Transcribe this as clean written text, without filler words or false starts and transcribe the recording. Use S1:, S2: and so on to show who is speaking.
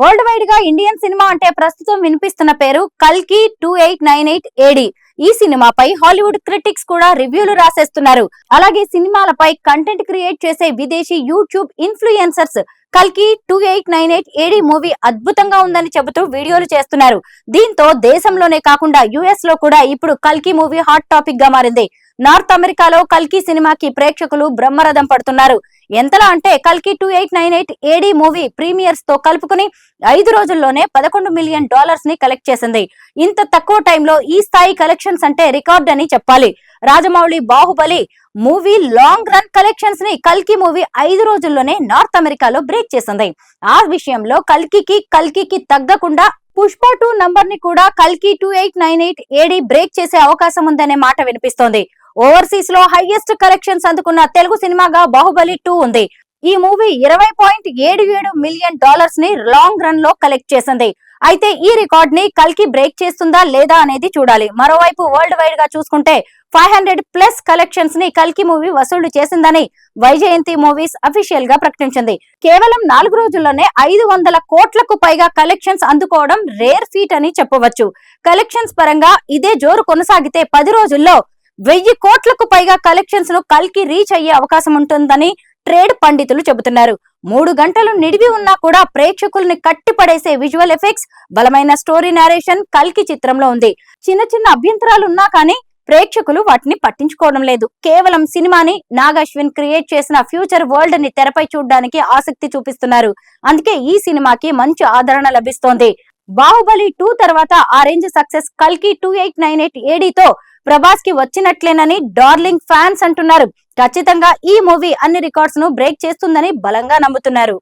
S1: World wide గా Indian cinema అంటే ప్రస్తుతం వినిపిస్తున్న పేరు కల్కి 2898 ఏడి. ఈ సినిమాపై హాలీవుడ్ క్రిటిక్స్ కూడా రివ్యూలు రాసేస్తున్నారు. అలాగే సినిమాలపై కంటెంట్ క్రియేట్ చేసే విదేశీ యూట్యూబ్ ఇన్ఫ్లుయెన్సర్స్ కల్కి 2898 ఏడి మూవీ అద్భుతంగా ఉందని చెబుతూ వీడియోలు చేస్తున్నారు. దీంతో దేశంలోనే కాకుండా యుఎస్ లో కూడా ఇప్పుడు కల్కి మూవీ హాట్ టాపిక్ గా మారింది. నార్త్ అమెరికాలో కల్కి సినిమాకి ప్రేక్షకులు బ్రహ్మరథం పడుతున్నారు. ఎంతలా అంటే కల్కి 2898 ఏడి మూవీ ప్రీమియర్స్ తో కలుపుకుని 5 రోజుల్లోనే $11 మిలియన్ ని కలెక్ట్ చేసింది. ఇంత తక్కువ టైంలో ఈ స్థాయి కలెక్షన్స్ అంటే రికార్డ్ అని చెప్పాలి. Rajamouli Baahubali movie long run collections ని కల్కి మూవీ 5 రోజుల్లోనే నార్త్ అమెరికాలో బ్రేక్ చేసింది. ఆ విషయంలో కల్కికి తగ్గకుండా పుష్ప 2 నంబర్ ని కూడా కల్కి 2898 ఏడి బ్రేక్ చేసే అవకాశం ఉందనే మాట వినిపిస్తోంది. ఓవర్సీస్ లో హైయెస్ట్ కలెక్షన్స్ అందుకున్న తెలుగు సినిమాగా బాహుబలి 2 ఉంది. ఈ మూవీ $20.77 మిలియన్ ని లాంగ్ రన్ లో కలెక్ట్ చేసింది. అయితే ఈ రికార్డ్ ని కల్కి బ్రేక్ చేస్తుందా లేదా అనేది చూడాలి. మరోవైపు వరల్డ్ వైడ్ గా చూసుకుంటే 500+ కలెక్షన్స్ ని కల్కి మూవీ వసూళ్లు చేసిందని వైజయంతి మూవీస్ అఫీషియల్ గా ప్రకటించింది. కేవలం 4 రోజుల్లోనే 500 కోట్లకు పైగా కలెక్షన్స్ అందుకోవడం రేర్ ఫీట్ అని చెప్పవచ్చు. కలెక్షన్స్ పరంగా ఇదే జోరు కొనసాగితే 10 రోజుల్లో 1000 కోట్లకు పైగా కలెక్షన్స్ ను కల్కి రీచ్ అయ్యే అవకాశం ఉంటుందని ట్రేడ్ పండితులు చెబుతున్నారు. 3 గంటలు నిడివి ఉన్నా కూడా ప్రేక్షకుల్ని కట్టిపడేసే విజువల్ ఎఫెక్ట్స్, బలమైన స్టోరీ నేరేషన్ కల్కి చిత్రంలో ఉంది. చిన్న అభ్యంతరాలు ఉన్నా కానీ ప్రేక్షకులు వాటిని పట్టించుకోవడం లేదు. కేవలం సినిమాని నాగ్ అశ్విన్ క్రియేట్ చేసిన ఫ్యూచర్ వరల్డ్ ని తెరపై చూడడానికి ఆసక్తి చూపిస్తున్నారు. అందుకే ఈ సినిమాకి మంచి ఆదరణ లభిస్తోంది. బాహుబలి 2 తర్వాత ఆ రేంజ్ సక్సెస్ కల్కి 2898 ఏడితో ప్రభాస్ కి వచ్చినట్లేనని డార్లింగ్ ఫ్యాన్స్ అంటున్నారు. ఖచ్చితంగా ఈ మూవీ అన్ని రికార్డ్స్ ను బ్రేక్ చేస్తుందని బలంగా నమ్ముతున్నారు.